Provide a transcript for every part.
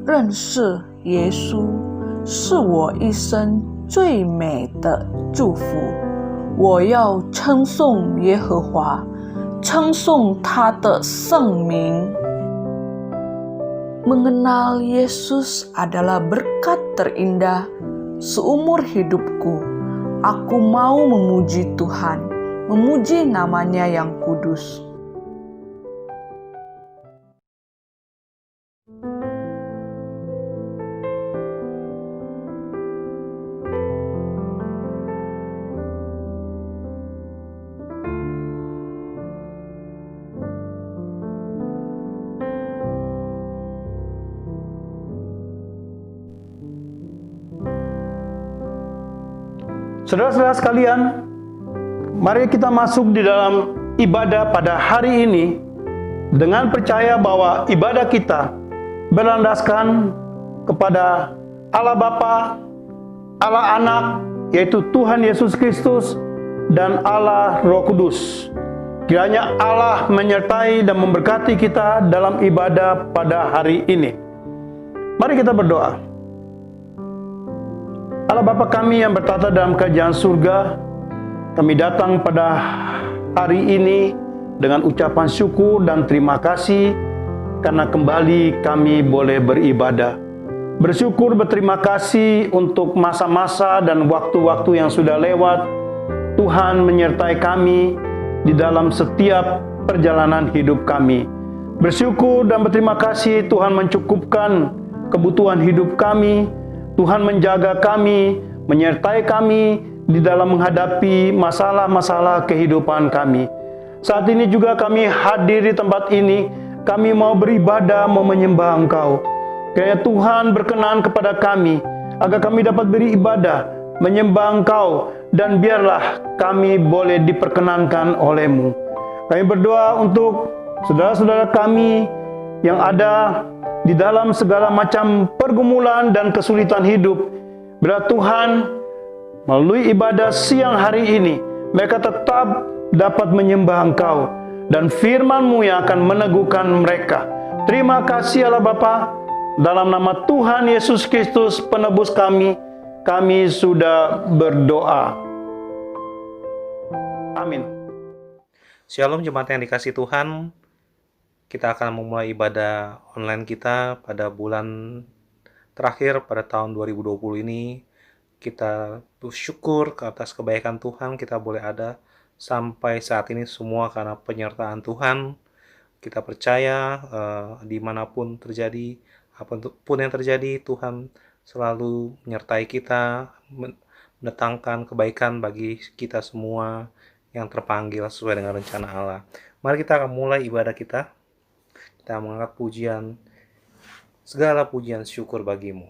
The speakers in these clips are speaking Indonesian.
认识耶稣是我一生最美的祝福。我要称颂耶和华，称颂他的圣名。Mengenal Yesus adalah berkat terindah seumur hidupku. Aku mau memuji Tuhan, memuji namanya yang kudus. Saudara-saudara sekalian, mari kita masuk di dalam ibadah pada hari ini dengan percaya bahwa ibadah kita berlandaskan kepada Allah Bapa, Allah Anak, yaitu Tuhan Yesus Kristus, dan Allah Roh Kudus. Kiranya Allah menyertai dan memberkati kita dalam ibadah pada hari ini. Mari kita berdoa. Allah Bapa kami yang bertata dalam kerajaan surga, kami datang pada hari ini dengan ucapan syukur dan terima kasih karena kembali kami boleh beribadah. Bersyukur, berterima kasih untuk masa-masa dan waktu-waktu yang sudah lewat. Tuhan menyertai kami di dalam setiap perjalanan hidup kami. Bersyukur dan berterima kasih Tuhan mencukupkan kebutuhan hidup kami. Tuhan menjaga kami, menyertai kami di dalam menghadapi masalah-masalah kehidupan kami. Saat ini juga kami hadir di tempat ini, kami mau beribadah, mau menyembah Engkau. Kiranya Tuhan berkenan kepada kami, agar kami dapat beribadah, menyembah Engkau, dan biarlah kami boleh diperkenankan oleh-Mu. Kami berdoa untuk saudara-saudara kami yang ada di dalam segala macam pergumulan dan kesulitan hidup. Bila Tuhan melalui ibadah siang hari ini, mereka tetap dapat menyembah Engkau, dan firman-Mu yang akan meneguhkan mereka. Terima kasih Allah Bapa, dalam nama Tuhan Yesus Kristus penebus kami sudah berdoa. Amin. Shalom jemaat yang dikasihi Tuhan. Kita akan memulai ibadah online kita pada bulan terakhir pada tahun 2020 ini. Kita bersyukur ke atas kebaikan Tuhan, kita boleh ada sampai saat ini semua karena penyertaan Tuhan. Kita percaya dimanapun terjadi, apapun yang terjadi, Tuhan selalu menyertai kita, mendatangkan kebaikan bagi kita semua yang terpanggil sesuai dengan rencana Allah. Mari kita akan mulai ibadah kita. Kita mengangkat pujian, segala pujian syukur bagimu.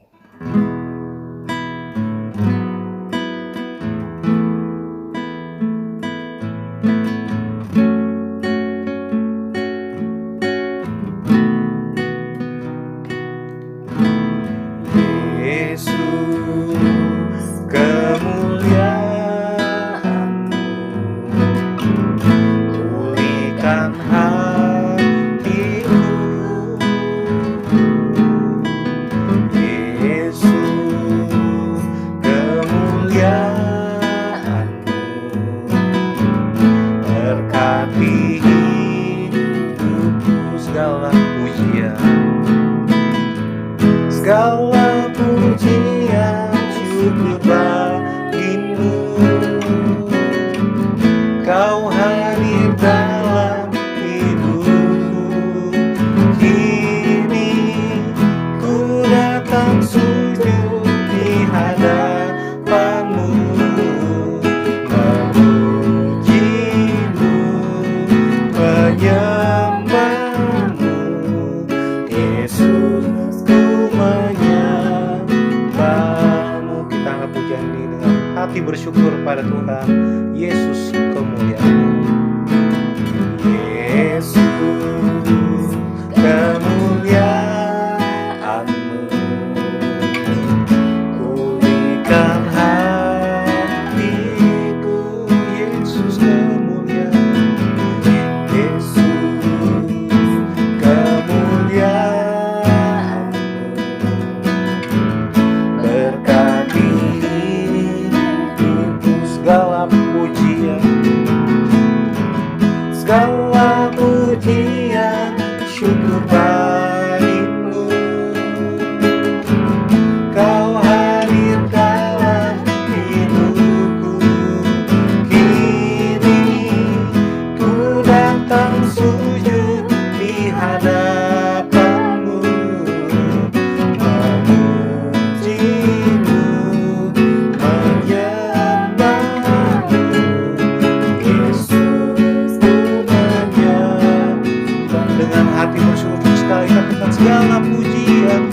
hati bersyukur sekali katakan segala pujian,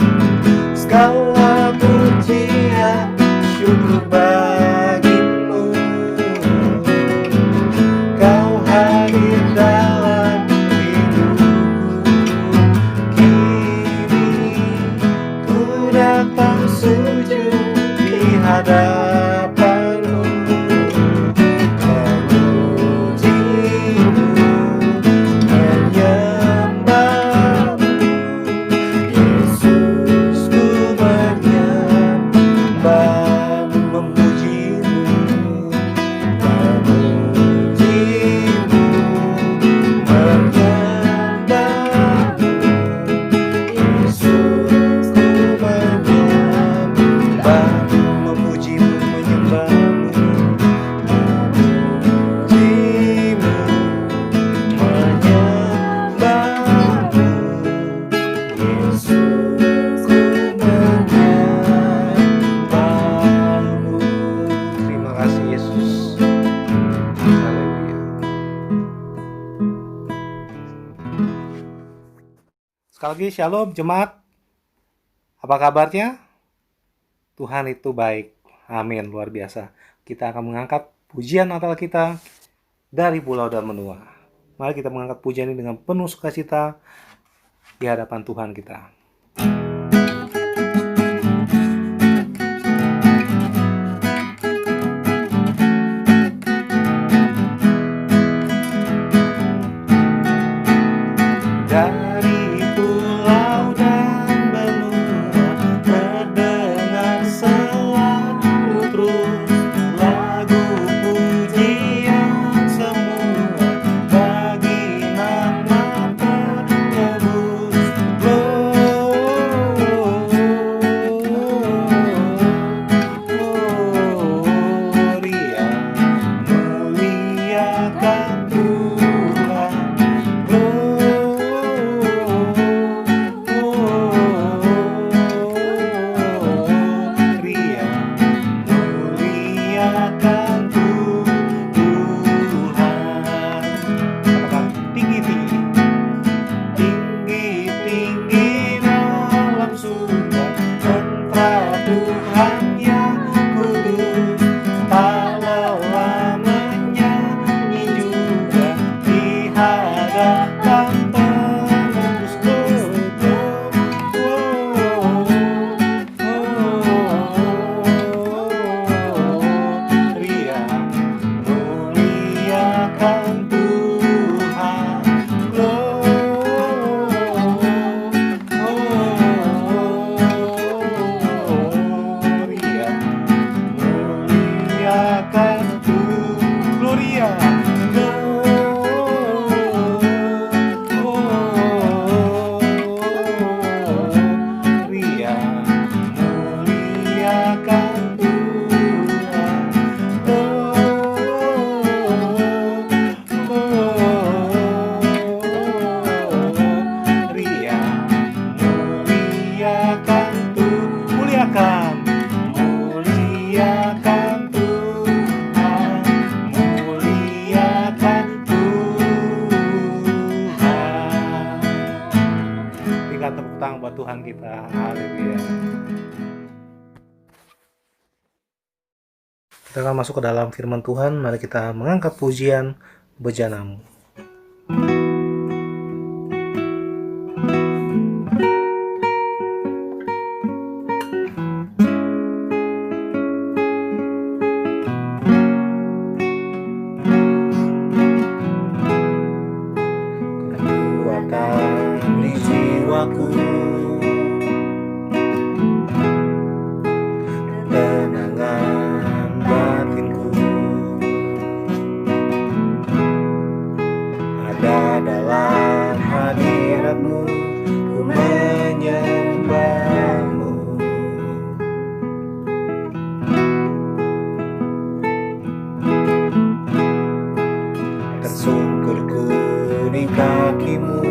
segala pujian, syukur bagimu. Kau hadir dalam hidupku, kini ku datang sujud di hadapanmu, memujimu, menyembahmu. Yesus, ku menyembahmu, memujimu, memujimu, menyembahmu. Yesus, ku menyembahmu, memujimu, menyembahmu, memujimu, menyembahmu. Yesus, ku menyembahmu. Terima kasih Yesus. Haleluya. Sekali lagi shalom jemaat. Apa kabarnya? Tuhan itu baik. Amin, luar biasa. Kita akan mengangkat pujian Natal kita dari pulau dan menua. Mari kita mengangkat pujian ini dengan penuh sukacita di hadapan Tuhan kita. Dari pulau dan benua terdengar selalu terus lagu pujian semua bagi nama tertebus. Gloria, muliakan Tuhan. Gloria, muliakan Tuhan. Katakan tinggi-tinggi, tinggi-tinggi dalam surga, sentra Tuhan yang kudus, tak lelah menyanyi juga di hadapan penebus. Ria, muliakan Tuhan. Gloria, muliakan Tuhan. Gloria, Gloria, muliakan Tuhan. Gloria, muliakan Tuhan. Muliakan, muliakan Tuhan, muliakan Tuhan. Berikan tepuk tangan buat Tuhan kita. Haleluya. Kita akan masuk ke dalam firman Tuhan. Mari kita mengangkat pujian bejanamu. Kekuatan di jiwaku, ketenangan batinku, ada dalam hadiratmu, ku menyembahmu. Tersungkurku di kakimu,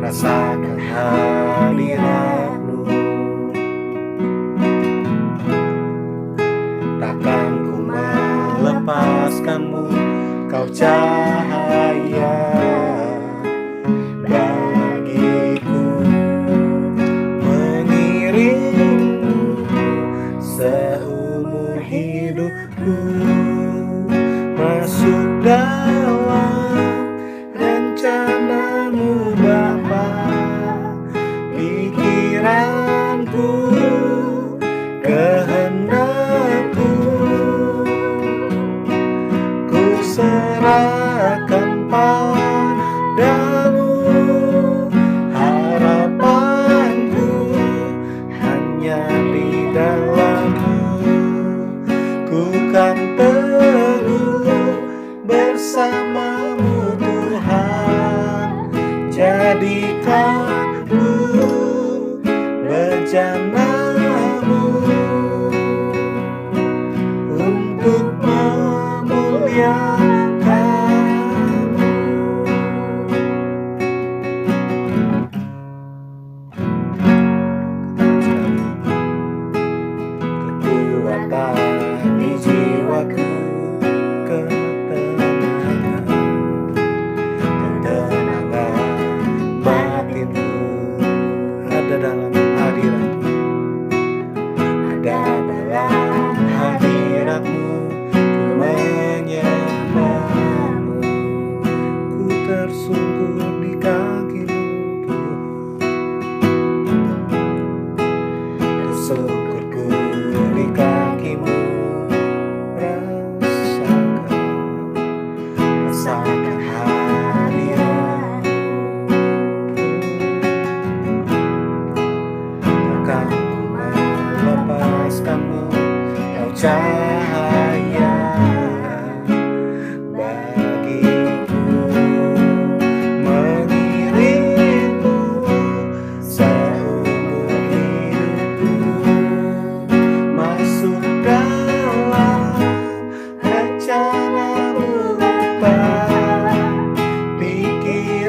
rasakan hadiratmu. Takkan ku melepaskanmu, kau cahaya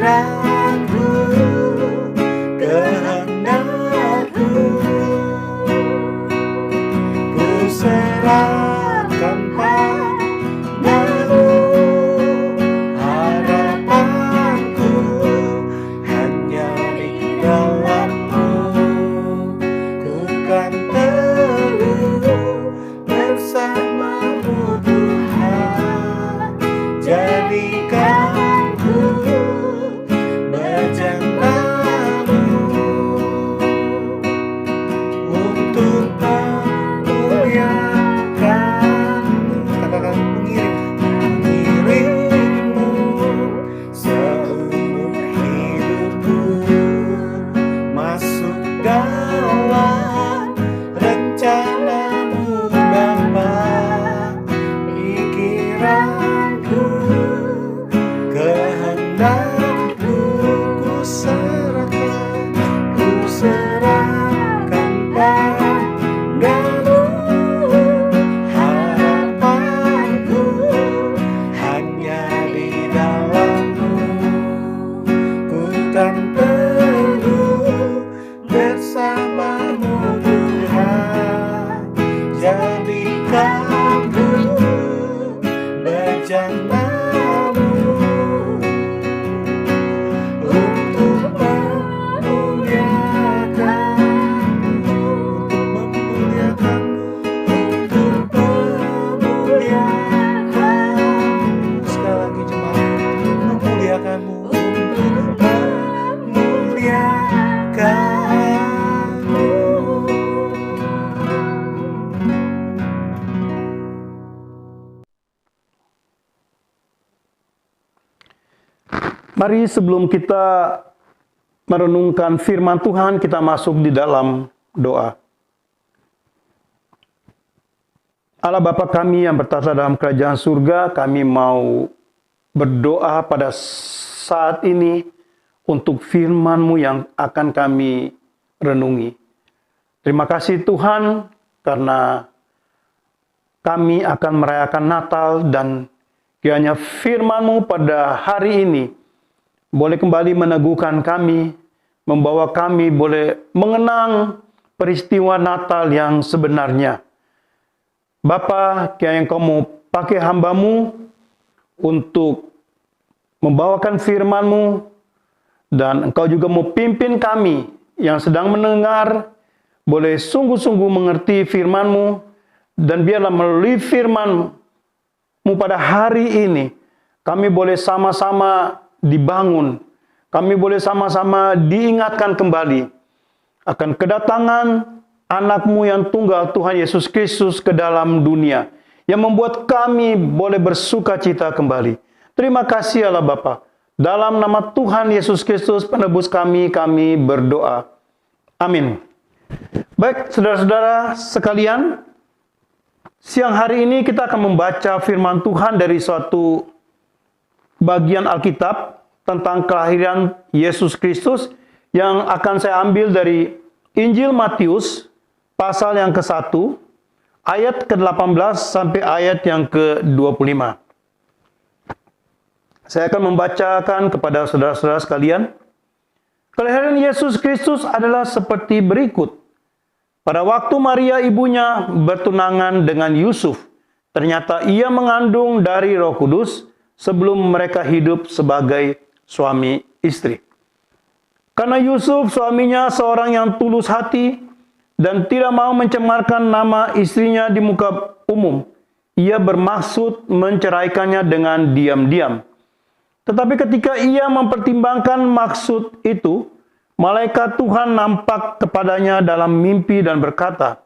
pikiranku, kehendakku, ku serahkan padamu. Harapanku hanya di dalam-Mu, ku kan teguh bersama-Mu Tuhan. Jadikan ku bejana-Mu untuk memuliakan-Mu. Katakan mengiring-Mu seumur hidupku, masuk dalam rencana-Mu Bapa. Pikiranku, kehendakku, ku serahkan padamu. Harapanku hanya di dalam-Mu, ku kan teguh bersama-Mu Tuhan. Jadikan ku bejana-Mu untuk memuliakan-Mu, untuk memuliakan-Mu. Sekali lagi jemaat, memuliakan-Mu, untuk memuliakan-Mu. Mari sebelum kita merenungkan firman Tuhan, kita masuk di dalam doa. Allah Bapa kami yang bertata dalam kerajaan surga, kami mau berdoa pada saat ini untuk firman-Mu yang akan kami renungi. Terima kasih Tuhan, karena kami akan merayakan Natal dan kiranya firman-Mu pada hari ini boleh kembali meneguhkan kami, membawa kami boleh mengenang peristiwa Natal yang sebenarnya. Bapa, kiranya Engkau mau pakai hamba-Mu untuk membawakan firman-Mu, dan Engkau juga mau pimpin kami yang sedang mendengar, boleh sungguh-sungguh mengerti firman-Mu, dan biarlah melalui firman-Mu pada hari ini, kami boleh sama-sama dibangun, kami boleh sama-sama diingatkan kembali akan kedatangan anak-Mu yang tunggal, Tuhan Yesus Kristus, ke dalam dunia, yang membuat kami boleh bersuka cita kembali. Terima kasih Allah Bapa. Dalam nama Tuhan Yesus Kristus, penebus kami berdoa. Amin. Baik, saudara-saudara sekalian, siang hari ini kita akan membaca firman Tuhan dari suatu bagian Alkitab tentang kelahiran Yesus Kristus yang akan saya ambil dari Injil Matius pasal yang ke-1 ayat ke-18 sampai ayat yang ke-25. Saya akan membacakan kepada saudara-saudara sekalian. Kelahiran Yesus Kristus adalah seperti berikut. Pada waktu Maria ibunya bertunangan dengan Yusuf, ternyata ia mengandung dari Roh Kudus sebelum mereka hidup sebagai suami istri. Karena Yusuf suaminya seorang yang tulus hati dan tidak mau mencemarkan nama istrinya di muka umum, ia bermaksud menceraikannya dengan diam-diam. Tetapi ketika ia mempertimbangkan maksud itu, malaikat Tuhan nampak kepadanya dalam mimpi dan berkata,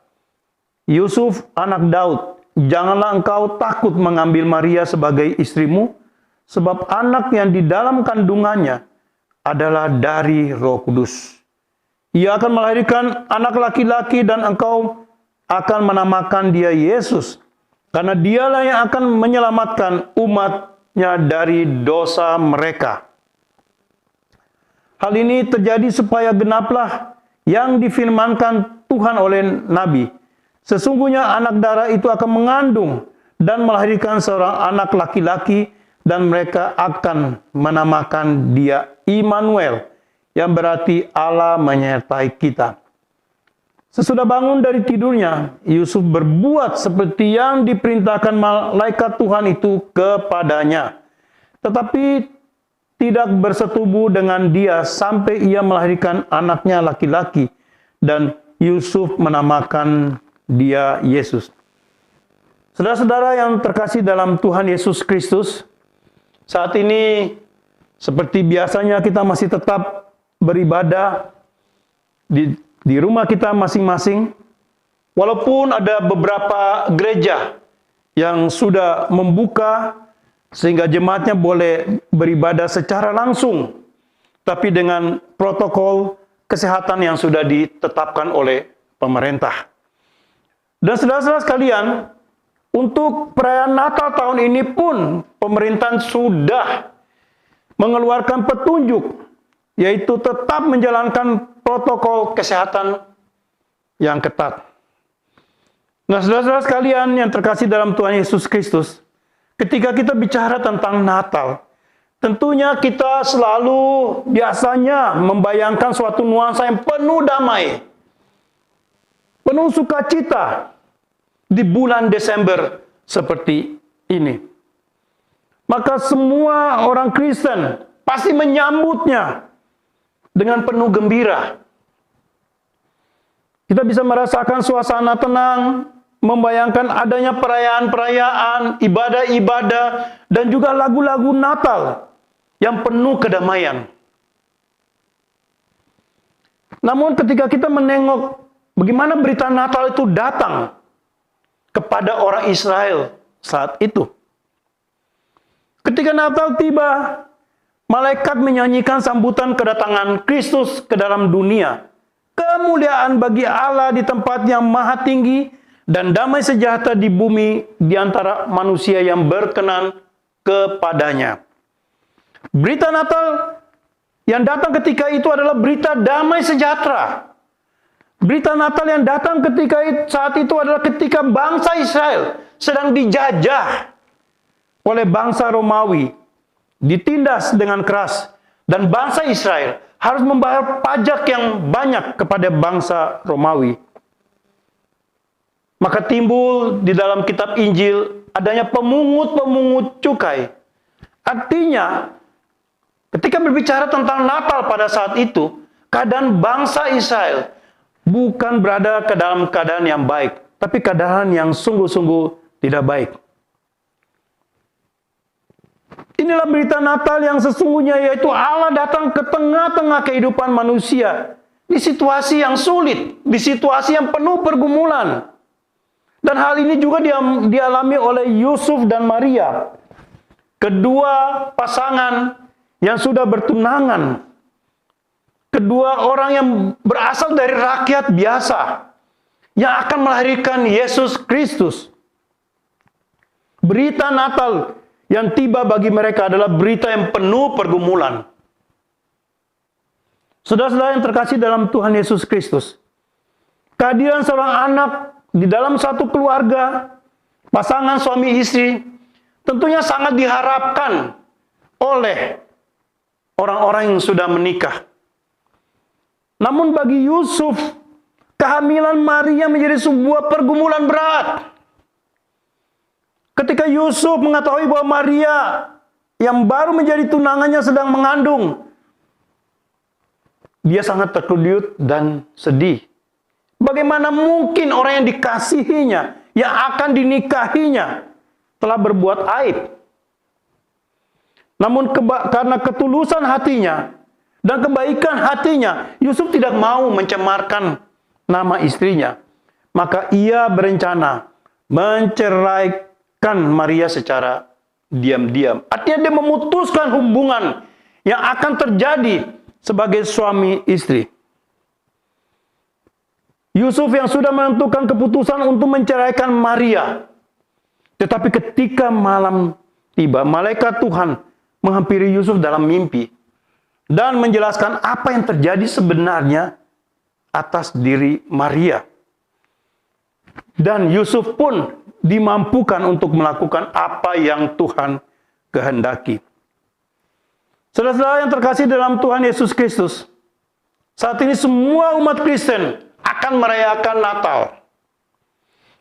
"Yusuf, anak Daud, janganlah engkau takut mengambil Maria sebagai istrimu, sebab anak yang di dalam kandungannya adalah dari Roh Kudus. Ia akan melahirkan anak laki-laki dan engkau akan menamakan dia Yesus, karena dialah yang akan menyelamatkan umatnya dari dosa mereka." Hal ini terjadi supaya genaplah yang difirmankan Tuhan oleh Nabi. Sesungguhnya anak darah itu akan mengandung dan melahirkan seorang anak laki-laki, dan mereka akan menamakan dia Immanuel, yang berarti Allah menyertai kita. Sesudah bangun dari tidurnya, Yusuf berbuat seperti yang diperintahkan malaikat Tuhan itu kepadanya. Tetapi tidak bersetubuh dengan dia sampai ia melahirkan anaknya laki-laki. Dan Yusuf menamakan dia Yesus. Saudara-saudara yang terkasih dalam Tuhan Yesus Kristus, saat ini seperti biasanya kita masih tetap beribadah di rumah kita masing-masing, walaupun ada beberapa gereja yang sudah membuka sehingga jemaatnya boleh beribadah secara langsung, tapi dengan protokol kesehatan yang sudah ditetapkan oleh pemerintah. Dan saudara-saudara sekalian, untuk perayaan Natal tahun ini pun pemerintah sudah mengeluarkan petunjuk, yaitu tetap menjalankan protokol kesehatan yang ketat. Nah, saudara-saudara sekalian yang terkasih dalam Tuhan Yesus Kristus, ketika kita bicara tentang Natal, tentunya kita selalu biasanya membayangkan suatu nuansa yang penuh damai, penuh sukacita di bulan Desember seperti ini. Maka semua orang Kristen pasti menyambutnya dengan penuh gembira. Kita bisa merasakan suasana tenang, membayangkan adanya perayaan-perayaan, ibadah-ibadah, dan juga lagu-lagu Natal yang penuh kedamaian. Namun ketika kita menengok bagaimana berita Natal itu datang kepada orang Israel saat itu. Ketika Natal tiba, malaikat menyanyikan sambutan kedatangan Kristus ke dalam dunia. Kemuliaan bagi Allah di tempat yang maha tinggi dan damai sejahtera di bumi di antara manusia yang berkenan kepadanya. Berita Natal yang datang ketika itu adalah berita damai sejahtera. Berita Natal yang datang saat itu adalah ketika bangsa Israel sedang dijajah oleh bangsa Romawi, ditindas dengan keras, dan bangsa Israel harus membayar pajak yang banyak kepada bangsa Romawi. Maka timbul di dalam kitab Injil adanya pemungut-pemungut cukai. Artinya, ketika berbicara tentang Natal pada saat itu, keadaan bangsa Israel bukan berada ke dalam keadaan yang baik, tapi keadaan yang sungguh-sungguh tidak baik. Inilah berita Natal yang sesungguhnya, yaitu Allah datang ke tengah-tengah kehidupan manusia di situasi yang sulit, di situasi yang penuh pergumulan. Dan hal ini juga dialami oleh Yusuf dan Maria, kedua pasangan yang sudah bertunangan, kedua orang yang berasal dari rakyat biasa yang akan melahirkan Yesus Kristus. Berita Natal yang tiba bagi mereka adalah berita yang penuh pergumulan. Saudara-saudara yang terkasih dalam Tuhan Yesus Kristus, kehadiran seorang anak di dalam satu keluarga, pasangan suami istri, tentunya sangat diharapkan oleh orang-orang yang sudah menikah. Namun bagi Yusuf, kehamilan Maria menjadi sebuah pergumulan berat. Ketika Yusuf mengetahui bahwa Maria yang baru menjadi tunangannya sedang mengandung, dia sangat terkejut dan sedih. Bagaimana mungkin orang yang dikasihinya, yang akan dinikahinya, telah berbuat aib? Namun karena ketulusan hatinya dan kebaikan hatinya, Yusuf tidak mau mencemarkan nama istrinya. Maka ia berencana menceraikan Maria secara diam-diam. Artinya dia memutuskan hubungan yang akan terjadi sebagai suami istri. Yusuf yang sudah menentukan keputusan untuk menceraikan Maria. Tetapi ketika malam tiba, malaikat Tuhan menghampiri Yusuf dalam mimpi dan menjelaskan apa yang terjadi sebenarnya atas diri Maria. Dan Yusuf pun dimampukan untuk melakukan apa yang Tuhan kehendaki. Saudara-saudara yang terkasih dalam Tuhan Yesus Kristus, saat ini semua umat Kristen akan merayakan Natal.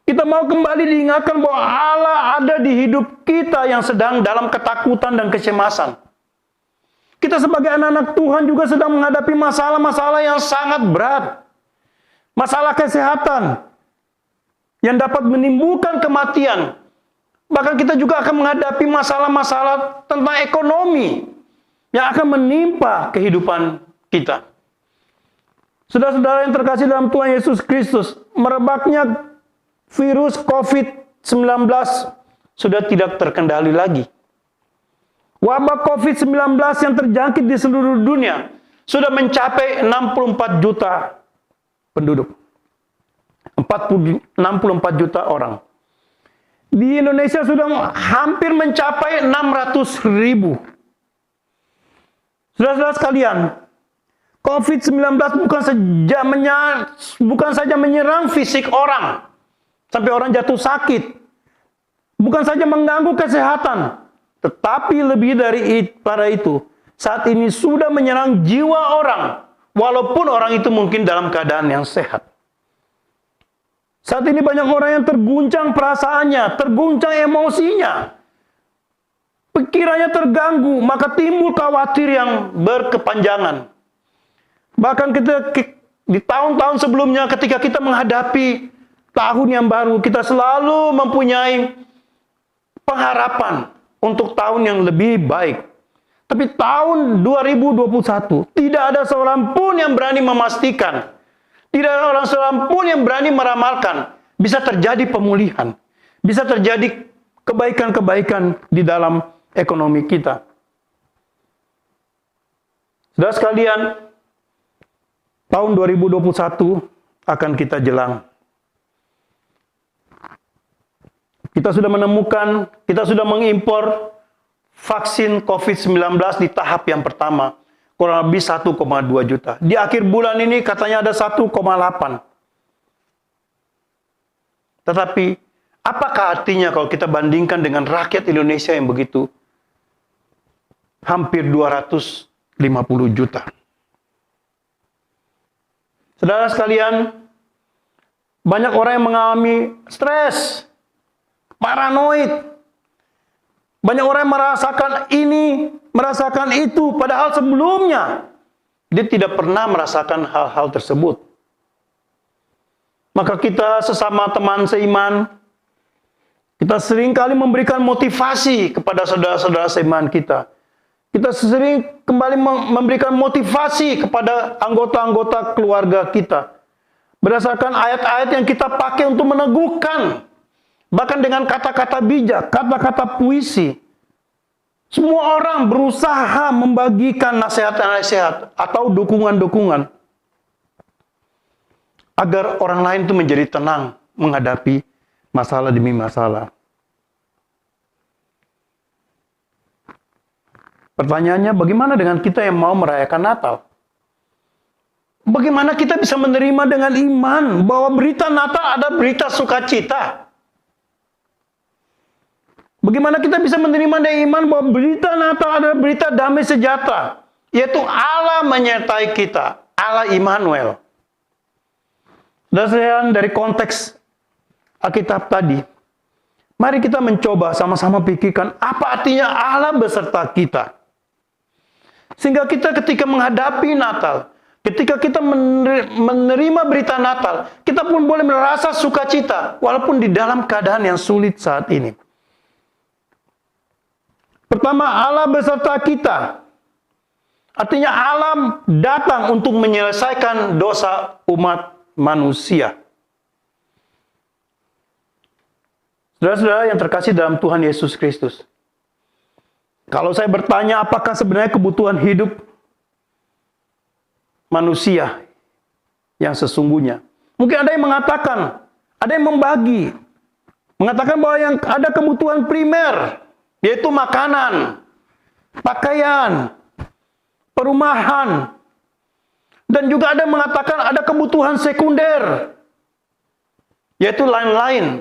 Kita mau kembali diingatkan bahwa Allah ada di hidup kita yang sedang dalam ketakutan dan kecemasan. Kita sebagai anak-anak Tuhan juga sedang menghadapi masalah-masalah yang sangat berat. Masalah kesehatan yang dapat menimbulkan kematian. Bahkan kita juga akan menghadapi masalah-masalah tentang ekonomi yang akan menimpa kehidupan kita. Saudara-saudara yang terkasih dalam Tuhan Yesus Kristus, merebaknya virus COVID-19 sudah tidak terkendali lagi. Wabah COVID-19 yang terjangkit di seluruh dunia sudah mencapai 64 juta penduduk. 64 juta orang. Di Indonesia sudah hampir mencapai 600.000. Saudara-saudara sekalian, COVID-19 bukan saja menyerang fisik orang, sampai orang jatuh sakit. Bukan saja mengganggu kesehatan, tetapi lebih daripada itu, saat ini sudah menyerang jiwa orang, walaupun orang itu mungkin dalam keadaan yang sehat. Saat ini banyak orang yang terguncang perasaannya, terguncang emosinya. Pikirannya terganggu, maka timbul khawatir yang berkepanjangan. Bahkan kita di tahun-tahun sebelumnya ketika kita menghadapi tahun yang baru, kita selalu mempunyai pengharapan untuk tahun yang lebih baik. Tapi tahun 2021 tidak ada seorang pun yang berani memastikan, tidak ada seorang pun yang berani meramalkan bisa terjadi pemulihan, bisa terjadi kebaikan-kebaikan di dalam ekonomi kita. Saudara sekalian, tahun 2021 akan kita jelang. Kita sudah menemukan, kita sudah mengimpor vaksin COVID-19 di tahap yang pertama, kurang lebih 1,2 juta. Di akhir bulan ini katanya ada 1,8. Tetapi, apakah artinya kalau kita bandingkan dengan rakyat Indonesia yang begitu hampir 250 juta? Saudara sekalian, banyak orang yang mengalami stres, paranoid. Banyak orang yang merasakan ini, merasakan itu, padahal sebelumnya dia tidak pernah merasakan hal-hal tersebut. Maka kita sesama teman seiman, kita sering kali memberikan motivasi kepada saudara-saudara seiman kita. Kita sering kembali memberikan motivasi kepada anggota-anggota keluarga kita. Berdasarkan ayat-ayat yang kita pakai untuk meneguhkan. Bahkan dengan kata-kata bijak, kata-kata puisi. Semua orang berusaha membagikan nasihat-nasihat atau dukungan-dukungan. Agar orang lain itu menjadi tenang menghadapi masalah demi masalah. Pertanyaannya, bagaimana dengan kita yang mau merayakan Natal? Bagaimana kita bisa menerima dengan iman bahwa berita Natal ada berita sukacita? Bagaimana kita bisa menerima dengan iman bahwa berita Natal adalah berita damai sejahtera, yaitu Allah menyertai kita, Allah Immanuel. Dan dari konteks Alkitab tadi, mari kita mencoba sama-sama pikirkan apa artinya Allah beserta kita. Sehingga kita ketika menghadapi Natal, ketika kita menerima berita Natal, kita pun boleh merasa sukacita, walaupun di dalam keadaan yang sulit saat ini. Pertama, Allah beserta kita. Artinya Allah datang untuk menyelesaikan dosa umat manusia. Saudara-saudara yang terkasih dalam Tuhan Yesus Kristus. Kalau saya bertanya apakah sebenarnya kebutuhan hidup manusia yang sesungguhnya. Mungkin ada yang mengatakan, ada yang membagi. Mengatakan bahwa yang ada kebutuhan primer, yaitu makanan, pakaian, perumahan. Dan juga ada yang mengatakan ada kebutuhan sekunder, yaitu lain-lain,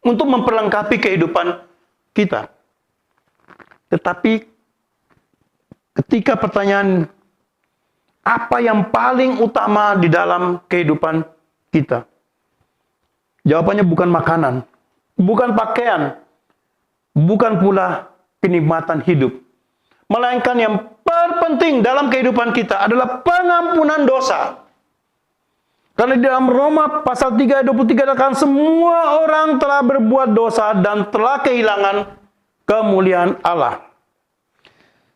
untuk memperlengkapi kehidupan kita. Tetapi ketika pertanyaan apa yang paling utama di dalam kehidupan kita? Jawabannya bukan makanan, bukan pakaian, bukan pula kenikmatan hidup. Melainkan yang terpenting dalam kehidupan kita adalah pengampunan dosa. Karena di dalam Roma pasal 3 ayat 23 dikatakan semua orang telah berbuat dosa dan telah kehilangan kemuliaan Allah.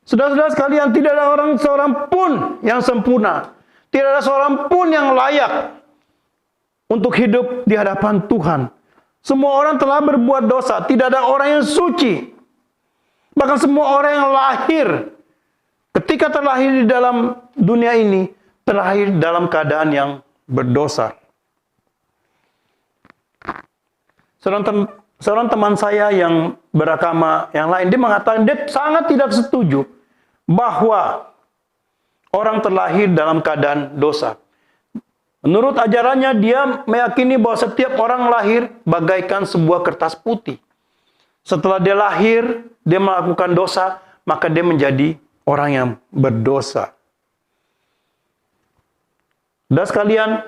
Saudara-saudara sekalian, tidak ada seorang pun yang sempurna. Tidak ada seorang pun yang layak untuk hidup di hadapan Tuhan. Semua orang telah berbuat dosa. Tidak ada orang yang suci. Bahkan semua orang yang lahir, ketika terlahir di dalam dunia ini, terlahir dalam keadaan yang berdosa. Seorang teman saya yang beragama yang lain, dia mengatakan dia sangat tidak setuju bahwa orang terlahir dalam keadaan dosa. Menurut ajarannya, dia meyakini bahwa setiap orang lahir bagaikan sebuah kertas putih. Setelah dia lahir, dia melakukan dosa, maka dia menjadi orang yang berdosa. Dan sekalian,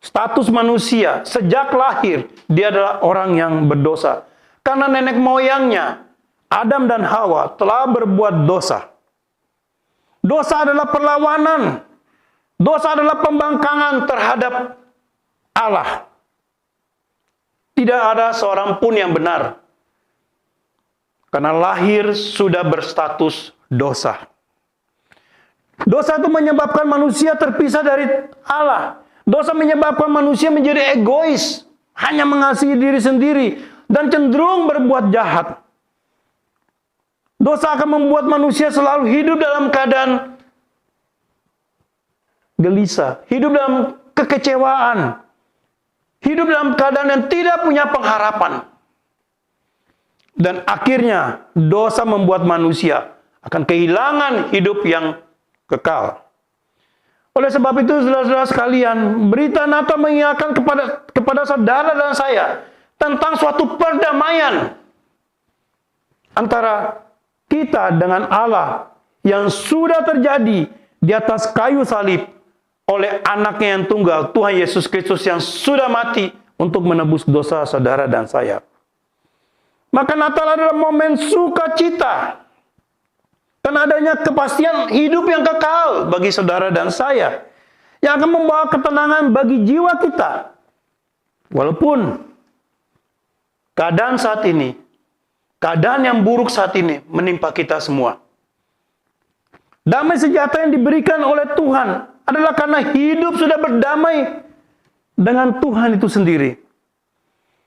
status manusia sejak lahir, dia adalah orang yang berdosa. Karena nenek moyangnya, Adam dan Hawa, telah berbuat dosa. Dosa adalah perlawanan. Dosa adalah pembangkangan terhadap Allah. Tidak ada seorang pun yang benar. Karena lahir sudah berstatus dosa. Dosa itu menyebabkan manusia terpisah dari Allah. Dosa menyebabkan manusia menjadi egois, hanya mengasihi diri sendiri, dan cenderung berbuat jahat. Dosa akan membuat manusia selalu hidup dalam keadaan gelisah, hidup dalam kekecewaan, hidup dalam keadaan yang tidak punya pengharapan. Dan akhirnya dosa membuat manusia akan kehilangan hidup yang kekal. Oleh sebab itu, saudara-saudara sekalian, berita Natal mengingatkan kepada saudara dan saya tentang suatu perdamaian antara kita dengan Allah yang sudah terjadi di atas kayu salib oleh anaknya yang tunggal, Tuhan Yesus Kristus yang sudah mati untuk menebus dosa saudara dan saya. Maka Natal adalah momen sukacita. Karena adanya kepastian hidup yang kekal bagi saudara dan saya. Yang akan membawa ketenangan bagi jiwa kita. Walaupun keadaan saat ini, keadaan yang buruk saat ini menimpa kita semua. Damai sejahtera yang diberikan oleh Tuhan adalah karena hidup sudah berdamai dengan Tuhan itu sendiri.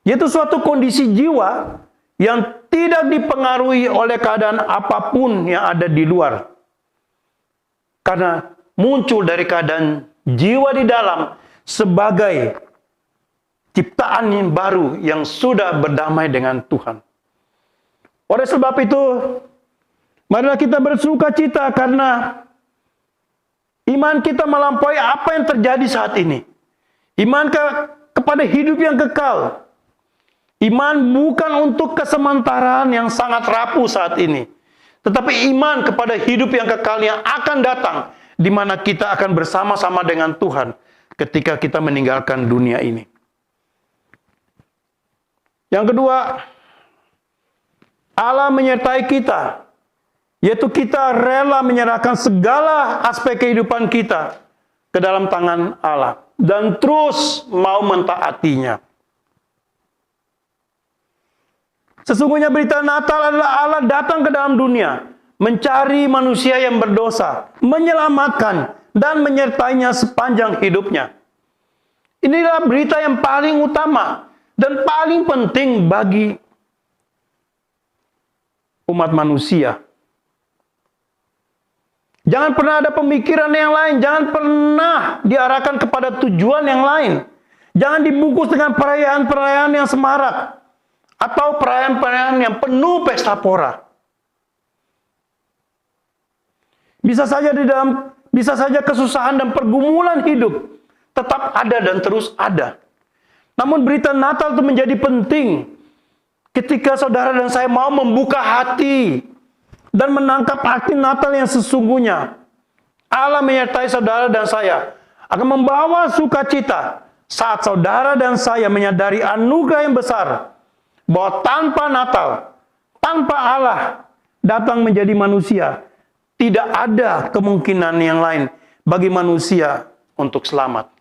Yaitu suatu kondisi jiwa yang tidak dipengaruhi oleh keadaan apapun yang ada di luar. Karena muncul dari keadaan jiwa di dalam sebagai ciptaan yang baru yang sudah berdamai dengan Tuhan. Oleh sebab itu, marilah kita bersuka cita karena iman kita melampaui apa yang terjadi saat ini. Iman kepada hidup yang kekal. Iman bukan untuk kesementaraan yang sangat rapuh saat ini. Tetapi iman kepada hidup yang kekal yang akan datang. Di mana kita akan bersama-sama dengan Tuhan ketika kita meninggalkan dunia ini. Yang kedua, Allah menyertai kita. Yaitu kita rela menyerahkan segala aspek kehidupan kita ke dalam tangan Allah. Dan terus mau mentaatinya. Sesungguhnya berita Natal adalah Allah datang ke dalam dunia, mencari manusia yang berdosa, menyelamatkan, dan menyertainya sepanjang hidupnya. Inilah berita yang paling utama dan paling penting bagi umat manusia. Jangan pernah ada pemikiran yang lain, jangan pernah diarahkan kepada tujuan yang lain. Jangan dibungkus dengan perayaan-perayaan yang semarak. Atau perayaan-perayaan yang penuh pesta pora. Bisa saja kesusahan dan pergumulan hidup tetap ada dan terus ada. Namun berita Natal itu menjadi penting ketika saudara dan saya mau membuka hati dan menangkap arti Natal yang sesungguhnya. Allah menyertai saudara dan saya, akan membawa sukacita saat saudara dan saya menyadari anugerah yang besar, bahwa tanpa Natal, tanpa Allah datang menjadi manusia, tidak ada kemungkinan yang lain bagi manusia untuk selamat.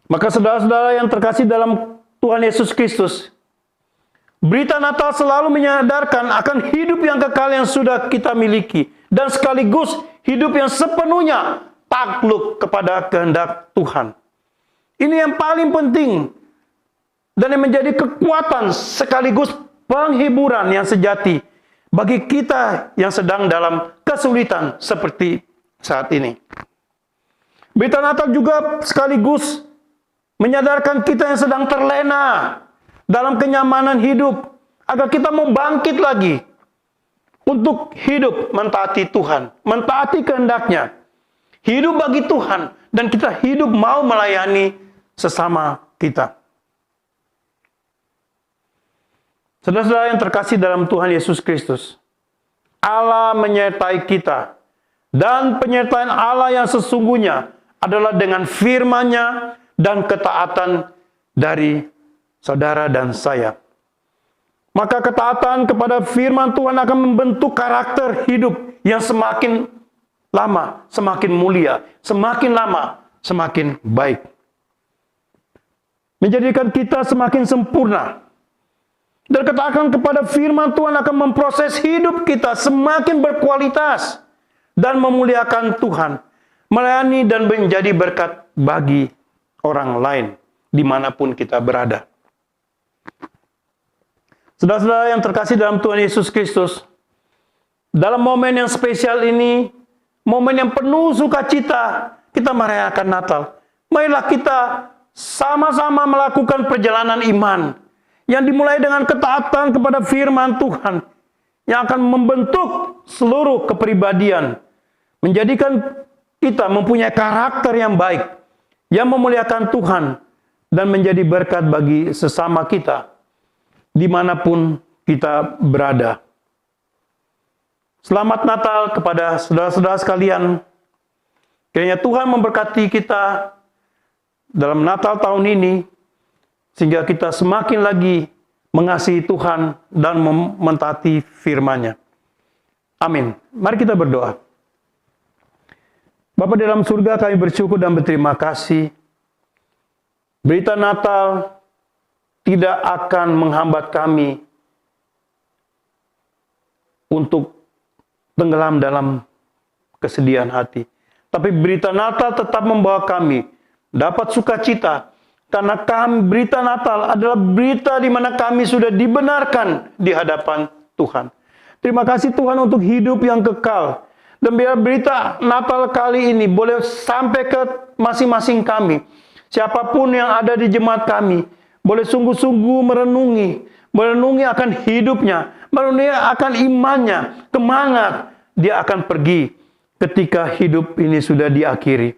Maka saudara-saudara yang terkasih dalam Tuhan Yesus Kristus, berita Natal selalu menyadarkan akan hidup yang kekal yang sudah kita miliki, dan sekaligus hidup yang sepenuhnya takluk kepada kehendak Tuhan. Ini yang paling penting dan yang menjadi kekuatan sekaligus penghiburan yang sejati bagi kita yang sedang dalam kesulitan seperti saat ini. Berita Natal juga sekaligus menyadarkan kita yang sedang terlena dalam kenyamanan hidup, agar kita mau bangkit lagi untuk hidup mentaati Tuhan, mentaati kehendaknya, hidup bagi Tuhan, dan kita hidup mau melayani sesama kita. Saudara-saudara yang terkasih dalam Tuhan Yesus Kristus, Allah menyertai kita, dan penyertaan Allah yang sesungguhnya adalah dengan firman-Nya dan ketaatan dari saudara dan saya. Maka ketaatan kepada firman Tuhan akan membentuk karakter hidup yang semakin lama semakin mulia, semakin lama semakin baik. Menjadikan kita semakin sempurna. Dan ketaatan kepada firman Tuhan akan memproses hidup kita semakin berkualitas dan memuliakan Tuhan, melayani dan menjadi berkat bagi orang lain dimanapun kita berada. Saudara-saudara yang terkasih dalam Tuhan Yesus Kristus, dalam momen yang spesial ini, momen yang penuh sukacita, kita merayakan Natal. Marilah kita sama-sama melakukan perjalanan iman yang dimulai dengan ketaatan kepada firman Tuhan, yang akan membentuk seluruh kepribadian, menjadikan kita mempunyai karakter yang baik, yang memuliakan Tuhan, dan menjadi berkat bagi sesama kita, dimanapun kita berada. Selamat Natal kepada saudara-saudara sekalian. Kiranya Tuhan memberkati kita dalam Natal tahun ini, sehingga kita semakin lagi mengasihi Tuhan dan mentaati firman-Nya. Amin. Mari kita berdoa. Bapa di dalam surga, kami bersyukur dan berterima kasih. Berita Natal tidak akan menghambat kami untuk tenggelam dalam kesedihan hati. Tapi berita Natal tetap membawa kami dapat sukacita, karena berita Natal adalah berita di mana kami sudah dibenarkan di hadapan Tuhan. Terima kasih Tuhan untuk hidup yang kekal. Dan biar berita Natal kali ini boleh sampai ke masing-masing kami. Siapapun yang ada di jemaat kami, boleh sungguh-sungguh merenungi akan hidupnya, merenungi akan imannya, kemana dia akan pergi ketika hidup ini sudah diakhiri.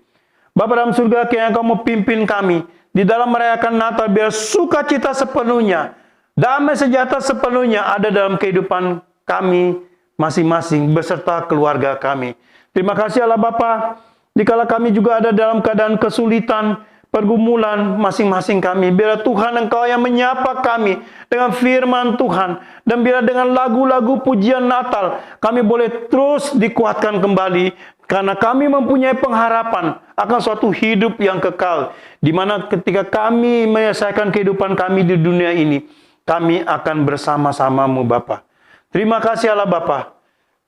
Bapa dalam surga, kiranya Engkau memimpin kami di dalam merayakan Natal, biar sukacita sepenuhnya, damai sejahtera sepenuhnya ada dalam kehidupan kami masing-masing beserta keluarga kami. Terima kasih Allah Bapa, dikala kami juga ada dalam keadaan kesulitan, pergumulan masing-masing kami, biar Tuhan Engkau yang menyapa kami dengan firman Tuhan, dan biar dengan lagu-lagu pujian Natal kami boleh terus dikuatkan kembali, karena kami mempunyai pengharapan akan suatu hidup yang kekal, di mana ketika kami menyelesaikan kehidupan kami di dunia ini, kami akan bersama-sama-Mu Bapa. Terima kasih Allah Bapa.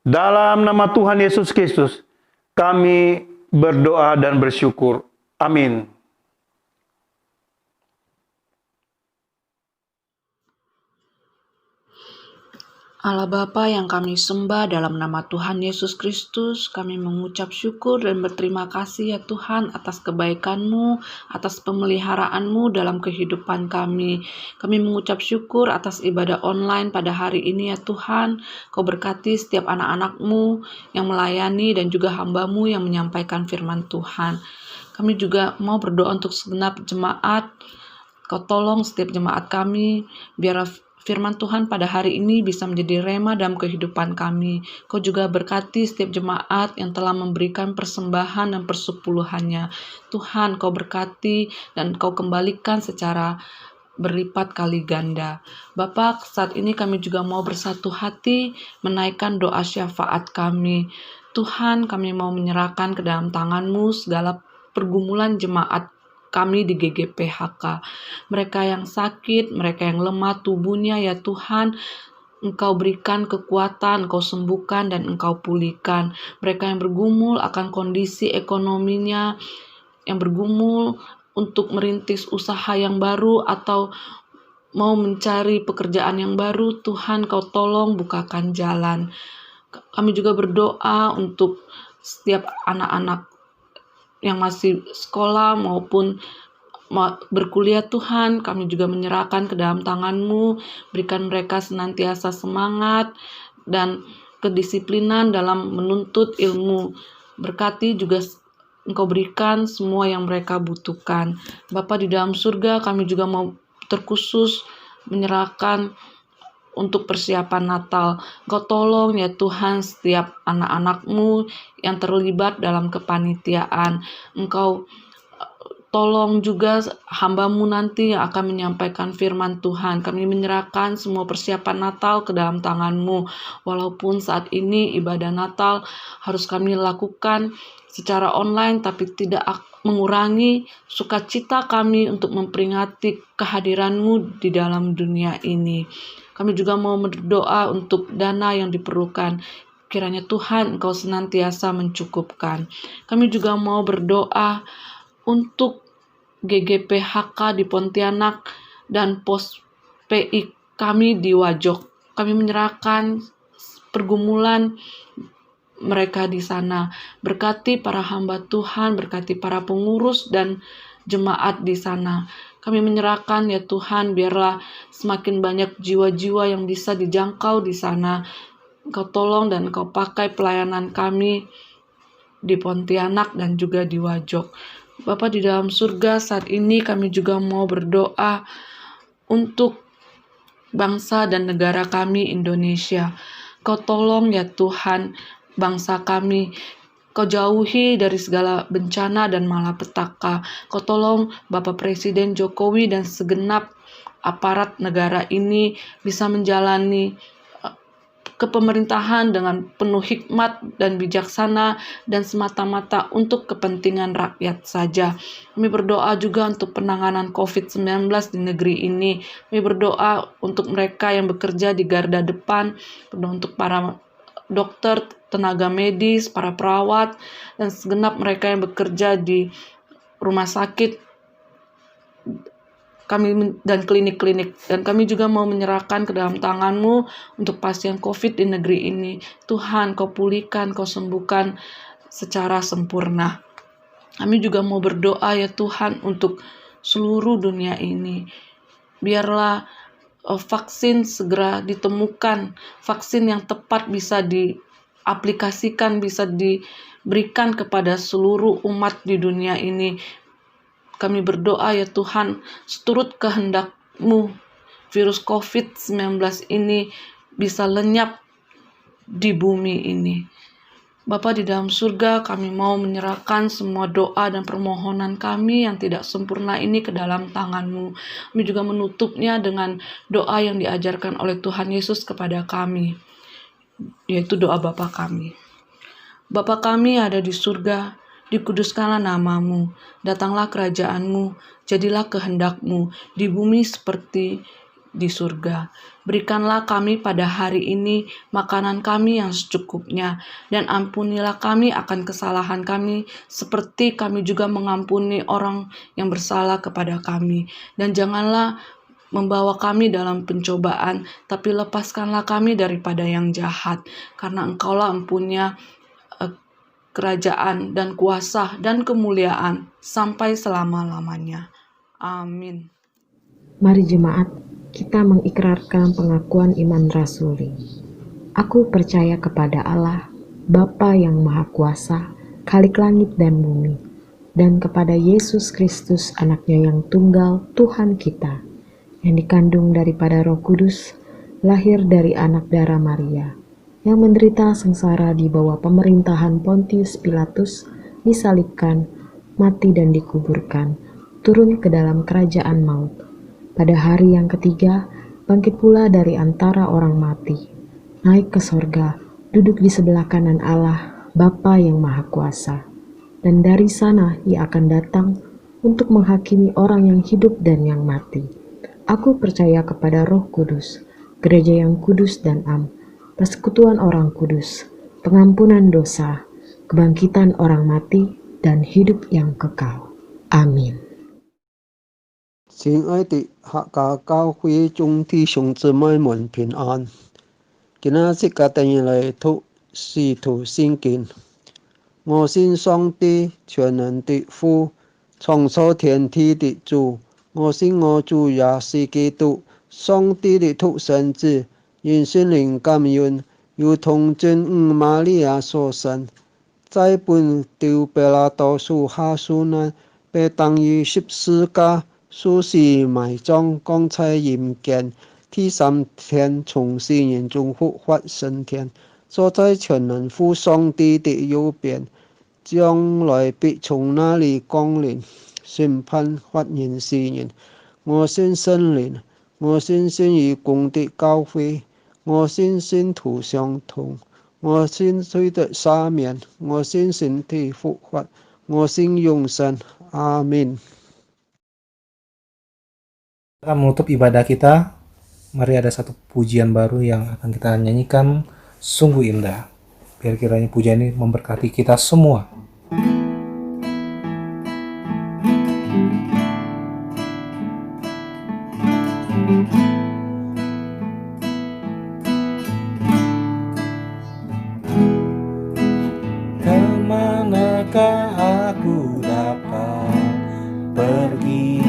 Dalam nama Tuhan Yesus Kristus kami berdoa dan bersyukur. Amin. Allah Bapa yang kami sembah, dalam nama Tuhan Yesus Kristus, kami mengucap syukur dan berterima kasih ya Tuhan atas kebaikan-Mu, atas pemeliharaanmu dalam kehidupan kami. Kami mengucap syukur atas ibadah online pada hari ini ya Tuhan. Kau berkati setiap anak-anak-Mu yang melayani dan juga hamba-Mu yang menyampaikan firman Tuhan. Kami juga mau berdoa untuk segenap jemaat. Kau tolong setiap jemaat kami, biar firman Tuhan pada hari ini bisa menjadi rema dalam kehidupan kami. Kau juga berkati setiap jemaat yang telah memberikan persembahan dan persepuluhannya. Tuhan, Kau berkati dan Kau kembalikan secara berlipat kali ganda. Bapa, saat ini kami juga mau bersatu hati menaikkan doa syafaat kami. Tuhan, kami mau menyerahkan ke dalam tangan-Mu segala pergumulan jemaat kami di GGPHK. Mereka yang sakit, mereka yang lemah tubuhnya, ya Tuhan, Engkau berikan kekuatan, Engkau sembuhkan dan Engkau pulihkan. Mereka yang bergumul akan kondisi ekonominya, yang bergumul untuk merintis usaha yang baru atau mau mencari pekerjaan yang baru, Tuhan Kau tolong bukakan jalan. Kami juga berdoa untuk setiap anak-anak yang masih sekolah maupun berkuliah, Tuhan, kami juga menyerahkan ke dalam tangan-Mu. Berikan mereka senantiasa semangat dan kedisiplinan dalam menuntut ilmu. Berkati juga Engkau berikan semua yang mereka butuhkan. Bapa di dalam surga, kami juga mau terkhusus menyerahkan untuk persiapan Natal. Engkau tolong ya Tuhan setiap anak-anak-Mu yang terlibat dalam kepanitiaan. Engkau tolong juga hamba-Mu nanti yang akan menyampaikan firman Tuhan. Kami menyerahkan semua persiapan Natal ke dalam tangan-Mu. Walaupun saat ini ibadah Natal harus kami lakukan secara online, tapi tidak mengurangi sukacita kami untuk memperingati kehadiran-Mu di dalam dunia ini. Kami juga mau berdoa untuk dana yang diperlukan. Kiranya Tuhan Engkau senantiasa mencukupkan. Kami juga mau berdoa untuk GGPHK di Pontianak dan pos PI kami di Wajok. Kami menyerahkan pergumulan mereka di sana. Berkati para hamba Tuhan, berkati para pengurus dan jemaat di sana. Kami menyerahkan ya Tuhan, biarlah semakin banyak jiwa-jiwa yang bisa dijangkau di sana. Engkau tolong dan Engkau pakai pelayanan kami di Pontianak dan juga di Wajok. Bapa di dalam surga, saat ini kami juga mau berdoa untuk bangsa dan negara kami Indonesia. Kau tolong ya Tuhan bangsa kami. Kau jauhi dari segala bencana dan malapetaka. Kau tolong Bapak Presiden Jokowi dan segenap aparat negara ini bisa menjalani kepemerintahan dengan penuh hikmat dan bijaksana dan semata-mata untuk kepentingan rakyat saja. Kami berdoa juga untuk penanganan COVID-19 di negeri ini. Kami berdoa untuk mereka yang bekerja di garda depan, berdoa untuk para dokter, tenaga medis, para perawat, dan segenap mereka yang bekerja di rumah sakit kami dan klinik-klinik. Dan kami juga mau menyerahkan ke dalam tangan-Mu untuk pasien COVID di negeri ini. Tuhan, Kau pulihkan, Kau sembuhkan secara sempurna. Kami juga mau berdoa ya Tuhan untuk seluruh dunia ini. Biarlah vaksin segera ditemukan, vaksin yang tepat bisa diaplikasikan, bisa diberikan kepada seluruh umat di dunia ini. Kami berdoa ya Tuhan, seturut kehendak-Mu, virus COVID-19 ini bisa lenyap di bumi ini. Bapa di dalam surga, kami mau menyerahkan semua doa dan permohonan kami yang tidak sempurna ini ke dalam tangan-Mu. Kami juga menutupnya dengan doa yang diajarkan oleh Tuhan Yesus kepada kami, yaitu doa Bapa kami. Bapa kami ada di surga, dikuduskanlah nama-Mu, datanglah kerajaan-Mu, jadilah kehendak-Mu di bumi seperti di surga. Berikanlah kami pada hari ini makanan kami yang secukupnya, dan ampunilah kami akan kesalahan kami, seperti kami juga mengampuni orang yang bersalah kepada kami. Dan janganlah membawa kami dalam pencobaan, tapi lepaskanlah kami daripada yang jahat, karena Engkaulah empunya kerajaan dan kuasa dan kemuliaan sampai selama-lamanya. Amin. Mari jemaat, kita mengikrarkan pengakuan iman rasuli. Aku percaya kepada Allah, Bapa yang Maha Kuasa, Khalik langit dan bumi, dan kepada Yesus Kristus, Anaknya yang tunggal, Tuhan kita, yang dikandung daripada Roh Kudus, lahir dari anak darah Maria, yang menderita sengsara di bawah pemerintahan Pontius Pilatus, disalibkan, mati dan dikuburkan, turun ke dalam kerajaan maut. Pada hari yang ketiga, bangkit pula dari antara orang mati, naik ke sorga, duduk di sebelah kanan Allah, Bapa yang Maha Kuasa. Dan dari sana ia akan datang untuk menghakimi orang yang hidup dan yang mati. Aku percaya kepada Roh Kudus, gereja yang kudus dan am, persekutuan orang kudus, pengampunan dosa, kebangkitan orang mati, dan hidup yang kekal. Amin. 亲爱的客家教會眾弟兄姊妹們平安。今仔日嘅第二嚟讀使徒聖經。我信上帝全能的父，創造天地的主。我信我主也是基督，上帝的獨生子，因聖靈感孕，如同真母瑪利亞所生，在本丟彼拉多屬下受難，被當於十字架，受死埋葬，降在陰間，第三天從死人中復活升天，坐在全能父上帝的右邊，將來必從那裡降臨，審判活人死人。我信聖靈，我信信義公的教會，我信信徒相通，我信罪的赦免，我信身體復活，我信永生。阿們。 Akan menutup ibadah kita, mari ada satu pujian baru yang akan kita nyanyikan, sungguh indah. Biar kiranya pujian ini memberkati kita semua. Kemanakah aku dapat pergi,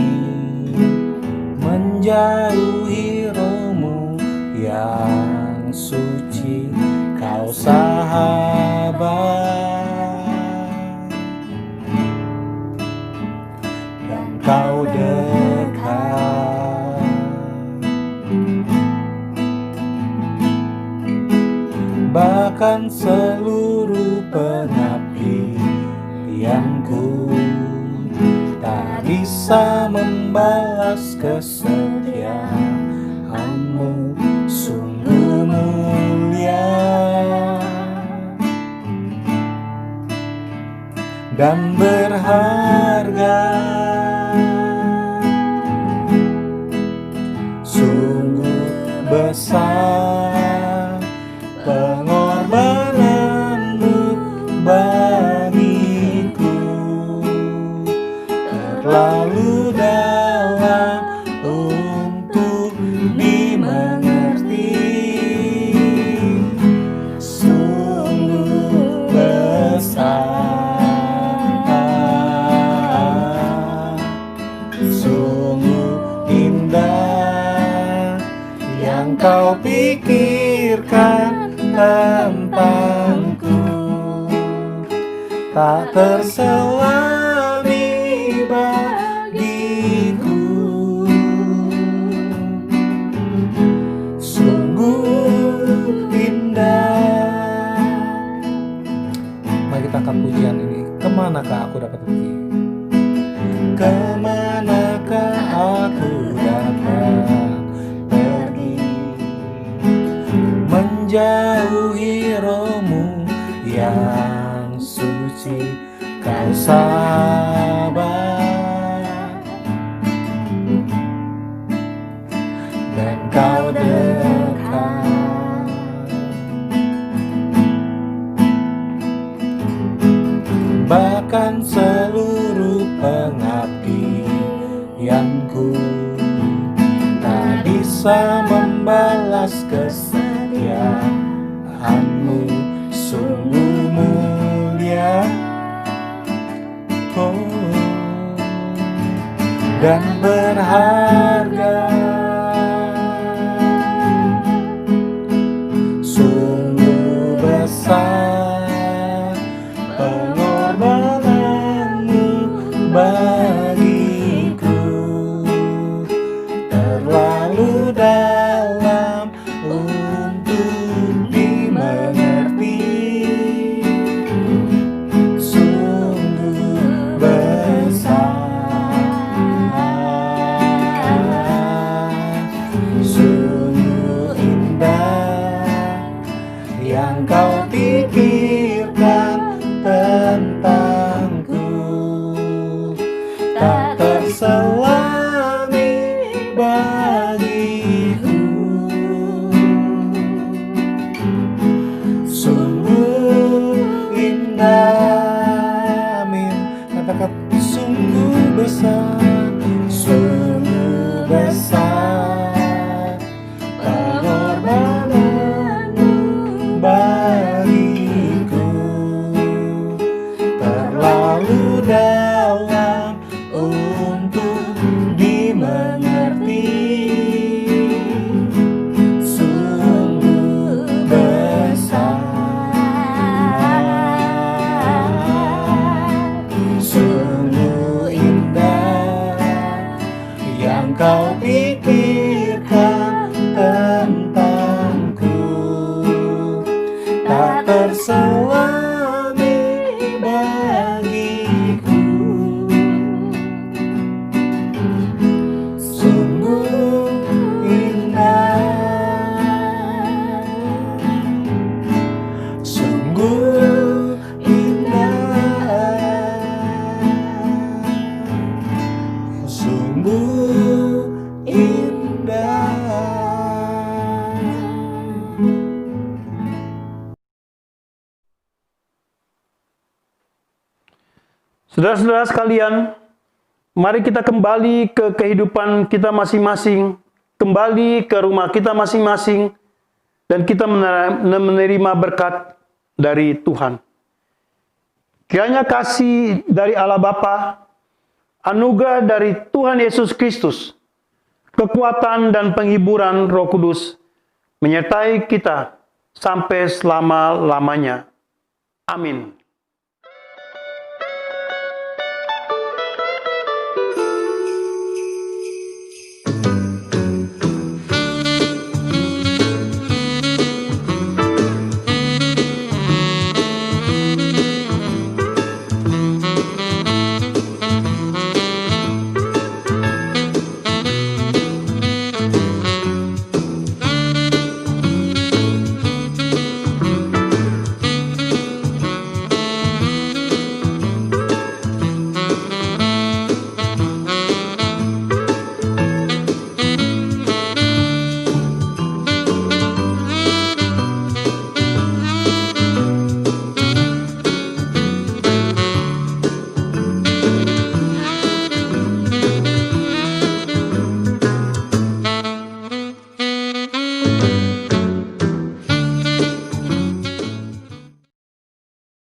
menjauhi rohmu yang suci, kau sahabat, dan kau dekat. Bahkan seluruh pengabdianku tak bisa membalas kesetiaanmu, sungguh mulia dan berharga, sungguh besar pengorbananmu bagiku, terlalu dalam untuk dimengerti, sungguh besar, sungguh indah yang kau pikirkan tentangku, tak terselami bagiku, sungguh indah. Mari kita angkat pujian ini. Kemanakah aku dapat pergi? Kemanakah aku dapat pergi, menjauhi rohmu yang suci, kau sahabat dan kau dekat. Bahkan seluruh pengabdianku tak bisa membalas kesetiaanmu, sungguh mulia, oh, dan berharga, sungguh besar pengorbananmu bagiku, terlalu Amin. Katakan sungguh besar, sungguh besar pengorbananmu bagiku, terlalu dalam untuk dimengerti. Sungguh besar, sungguh indah yang kau pikirkan tentangku, tak terselami bagiku. Sungguh indah, sungguh indah, sungguh indah. Saudara-saudara sekalian, mari kita kembali ke kehidupan kita masing-masing, kembali ke rumah kita masing-masing, dan kita menerima berkat dari Tuhan. Kiranya kasih dari Allah Bapa, anugerah dari Tuhan Yesus Kristus, kekuatan dan penghiburan Roh Kudus menyertai kita sampai selama-lamanya. Amin.